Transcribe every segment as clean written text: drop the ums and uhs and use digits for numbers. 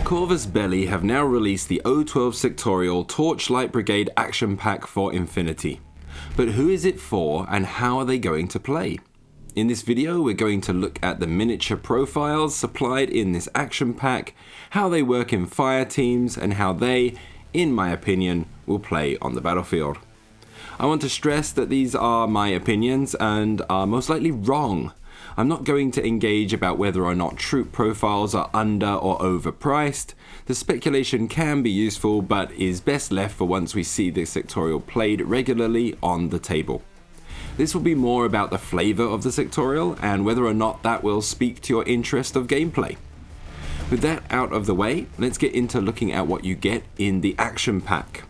Corvus Belli have now released the O12 Sectorial Torchlight Brigade Action Pack for Infinity. But who is it for and how are they going to play? In this video we're going to look at the miniature profiles supplied in this action pack, how they work in fire teams and how they, in my opinion, will play on the battlefield. I want to stress that these are my opinions and are most likely wrong. I'm not going to engage about whether or not troop profiles are under or overpriced. The speculation can be useful but is best left for once we see the sectorial played regularly on the table. This will be more about the flavour of the sectorial and whether or not that will speak to your interest of gameplay. With that out of the way, let's get into looking at what you get in the action pack.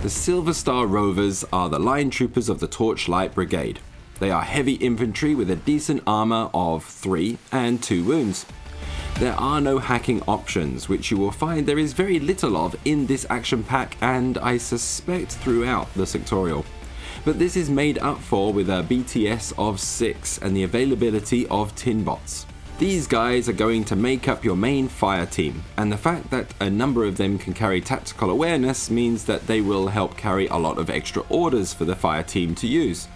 The Silver Star Rovers are the line troopers of the Torchlight Brigade. They are heavy infantry with a decent armour of 3 and 2 wounds. There are no hacking options, which you will find there is very little of in this action pack and I suspect throughout the sectorial. But this is made up for with a BTS of 6 and the availability of tin bots. These guys are going to make up your main fire team, and the fact that a number of them can carry tactical awareness means that they will help carry a lot of extra orders for the fire team to use.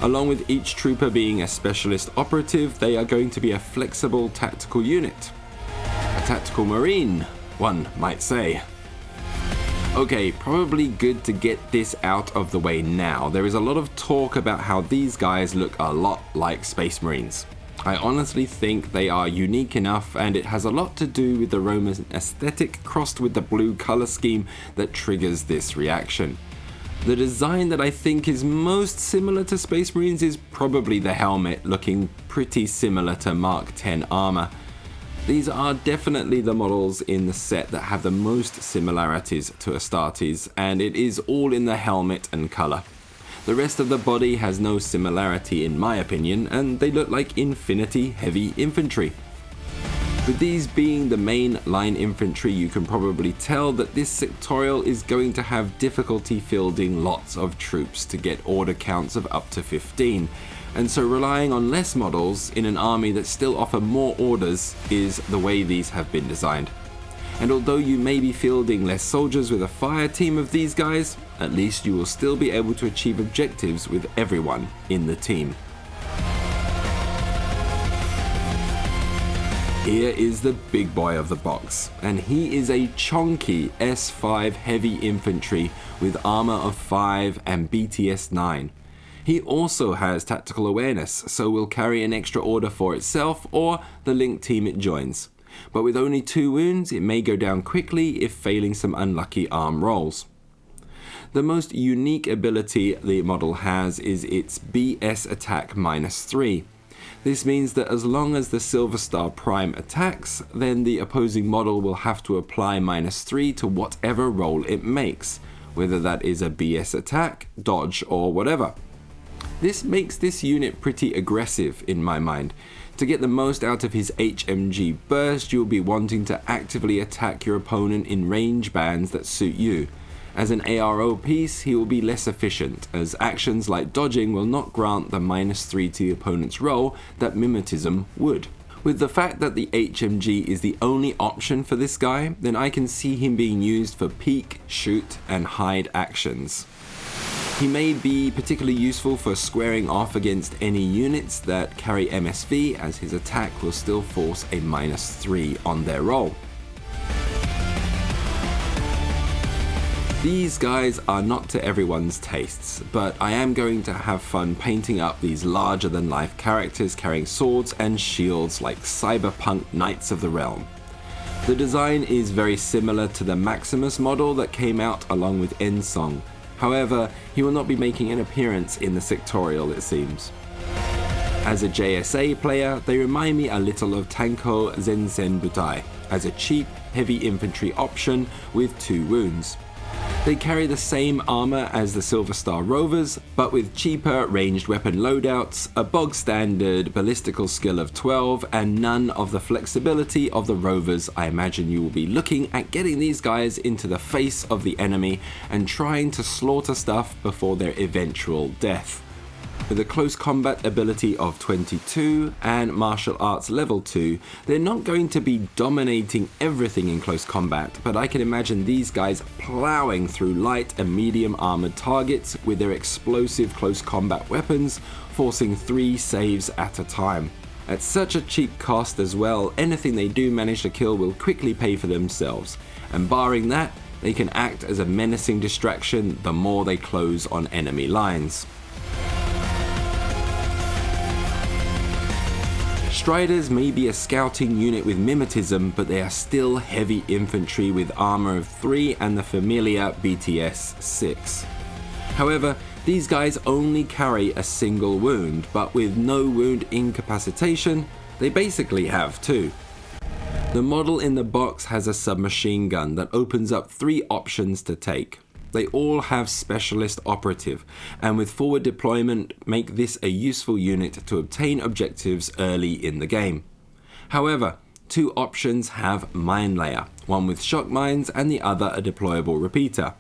Along with each trooper being a specialist operative, they are going to be a flexible tactical unit. A tactical marine, one might say. Okay, probably good to get this out of the way now. There is a lot of talk about how these guys look a lot like Space Marines. I honestly think they are unique enough, and it has a lot to do with the Roman aesthetic crossed with the blue colour scheme that triggers this reaction. The design that I think is most similar to Space Marines is probably the helmet, looking pretty similar to Mark X armour. These are definitely the models in the set that have the most similarities to Astartes, and it is all in the helmet and colour. The rest of the body has no similarity in my opinion, and they look like Infinity heavy infantry. With these being the main line infantry, you can probably tell that this sectorial is going to have difficulty fielding lots of troops to get order counts of up to 15, and so relying on less models in an army that still offer more orders is the way these have been designed. And although you may be fielding less soldiers with a fire team of these guys, at least you will still be able to achieve objectives with everyone in the team. Here is the big boy of the box, and he is a chonky S5 heavy infantry with armor of 5 and BTS 9. He also has tactical awareness, so will carry an extra order for itself or the link team it joins. But with only 2 wounds, it may go down quickly if failing some unlucky arm rolls. The most unique ability the model has is its BS attack -3. This means that as long as the Silver Star Prime attacks, then the opposing model will have to apply -3 to whatever roll it makes, whether that is a BS attack, dodge, or whatever. This makes this unit pretty aggressive in my mind. To get the most out of his HMG burst, you'll be wanting to actively attack your opponent in range bands that suit you. As an ARO piece, he will be less efficient, as actions like dodging will not grant the -3 to the opponent's roll that mimetism would. With the fact that the HMG is the only option for this guy, then I can see him being used for peek, shoot, and hide actions. He may be particularly useful for squaring off against any units that carry MSV, as his attack will still force a -3 on their roll. These guys are not to everyone's tastes, but I am going to have fun painting up these larger than life characters carrying swords and shields like cyberpunk Knights of the Realm. The design is very similar to the Maximus model that came out along with Ensong. However, he will not be making an appearance in the sectorial, it seems. As a JSA player, they remind me a little of Tanko Zenzen Butai, as a cheap, heavy infantry option with 2 wounds. They carry the same armor as the Silver Star Rovers, but with cheaper ranged weapon loadouts, a bog standard ballistical skill of 12, and none of the flexibility of the Rovers. I imagine you will be looking at getting these guys into the face of the enemy and trying to slaughter stuff before their eventual death. With a close combat ability of 22 and martial arts level 2, they're not going to be dominating everything in close combat, but I can imagine these guys plowing through light and medium armored targets with their explosive close combat weapons, forcing 3 saves at a time. At such a cheap cost as well, anything they do manage to kill will quickly pay for themselves, and barring that, they can act as a menacing distraction the more they close on enemy lines. Striders may be a scouting unit with mimetism, but they are still heavy infantry with armor of 3 and the familiar BTS 6. However, these guys only carry a single wound, but with no wound incapacitation, they basically have 2. The model in the box has a submachine gun that opens up 3 options to take. They all have specialist operative, and with forward deployment make this a useful unit to obtain objectives early in the game. However, 2 options have mine layer, one with shock mines and the other a deployable repeater.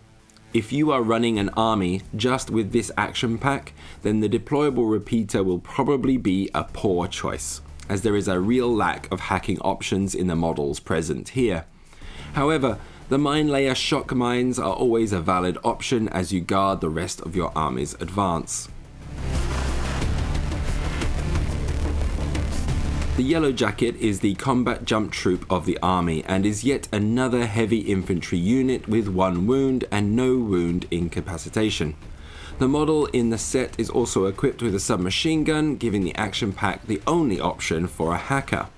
If you are running an army just with this action pack, then the deployable repeater will probably be a poor choice, as there is a real lack of hacking options in the models present here. However, the mine layer shock mines are always a valid option as you guard the rest of your army's advance. The Yellow Jacket is the combat jump troop of the army and is yet another heavy infantry unit with 1 wound and no wound incapacitation. The model in the set is also equipped with a submachine gun, giving the action pack the only option for a hacker.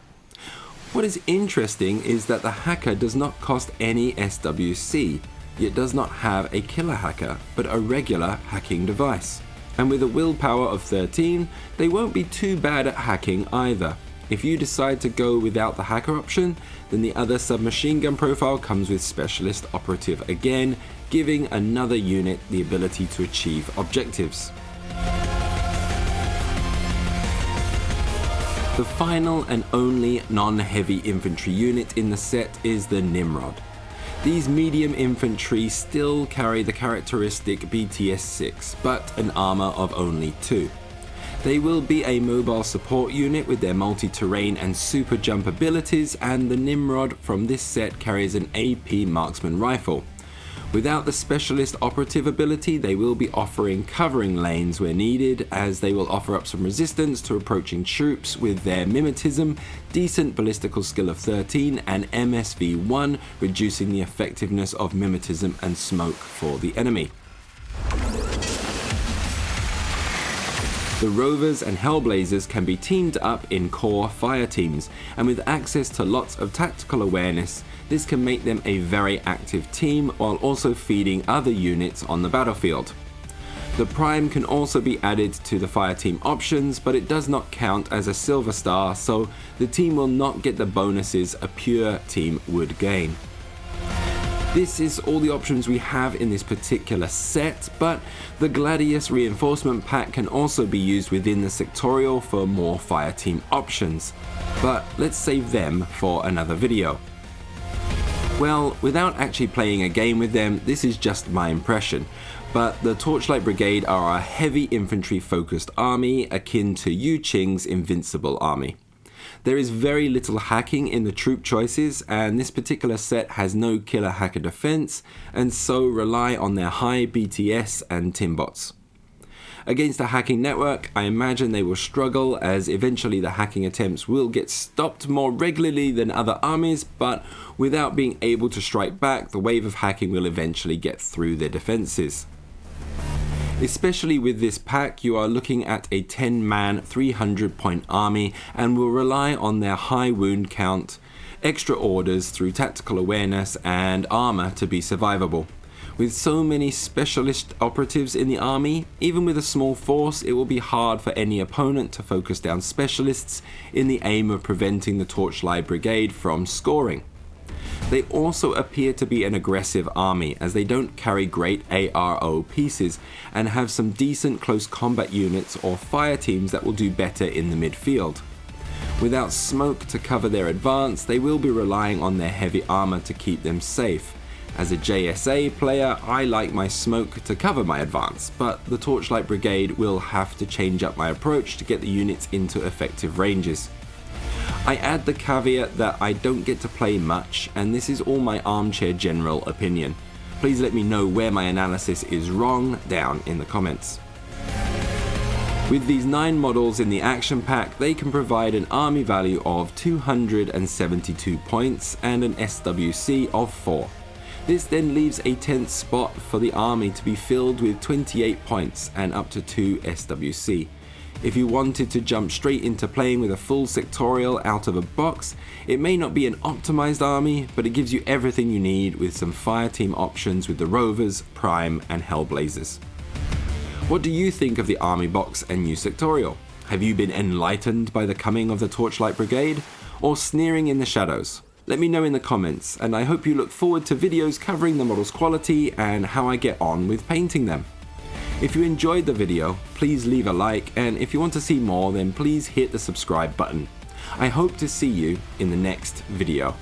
What is interesting is that the hacker does not cost any SWC, yet does not have a killer hacker, but a regular hacking device. And with a willpower of 13, they won't be too bad at hacking either. If you decide to go without the hacker option, then the other submachine gun profile comes with specialist operative again, giving another unit the ability to achieve objectives. The final and only non-heavy infantry unit in the set is the Nimrod. These medium infantry still carry the characteristic BTS 6, but an armor of only 2. They will be a mobile support unit with their multi-terrain and super jump abilities, and the Nimrod from this set carries an AP marksman rifle. Without the specialist operative ability, they will be offering covering lanes where needed, as they will offer up some resistance to approaching troops with their mimetism, decent ballistical skill of 13 and MSV 1, reducing the effectiveness of mimetism and smoke for the enemy. The Rovers and Hellblazers can be teamed up in core fire teams, and with access to lots of tactical awareness, this can make them a very active team while also feeding other units on the battlefield. The Prime can also be added to the fire team options, but it does not count as a silver star, so the team will not get the bonuses a pure team would gain. This is all the options we have in this particular set, but the Gladius reinforcement pack can also be used within the Sectorial for more fire team options, but let's save them for another video. Well, without actually playing a game with them, this is just my impression, but the Torchlight Brigade are a heavy infantry focused army akin to Yu Qing's Invincible army. There is very little hacking in the troop choices, and this particular set has no killer hacker defense, and so rely on their high BTS and Timbots. Against a hacking network, I imagine they will struggle, as eventually the hacking attempts will get stopped more regularly than other armies, but without being able to strike back, the wave of hacking will eventually get through their defenses. Especially with this pack, you are looking at a 10-man 300-point army and will rely on their high wound count, extra orders through tactical awareness and armor to be survivable. With so many specialist operatives in the army, even with a small force, it will be hard for any opponent to focus down specialists in the aim of preventing the Torchlight Brigade from scoring. They also appear to be an aggressive army, as they don't carry great ARO pieces and have some decent close combat units or fire teams that will do better in the midfield. Without smoke to cover their advance, they will be relying on their heavy armor to keep them safe, As a JSA player, I like my smoke to cover my advance, but the Torchlight Brigade will have to change up my approach to get the units into effective ranges. I add the caveat that I don't get to play much, and this is all my armchair general opinion. Please let me know where my analysis is wrong down in the comments. With these 9 models in the action pack, they can provide an army value of 272 points and an SWC of 4. This then leaves a 10th spot for the army to be filled with 28 points and up to 2 SWC. If you wanted to jump straight into playing with a full sectorial out of a box, it may not be an optimized army, but it gives you everything you need with some fireteam options with the Rovers, Prime and Hellblazers. What do you think of the army box and new sectorial? Have you been enlightened by the coming of the Torchlight Brigade, or sneering in the shadows? Let me know in the comments, and I hope you look forward to videos covering the model's quality and how I get on with painting them. If you enjoyed the video, please leave a like, and if you want to see more, then please hit the subscribe button. I hope to see you in the next video.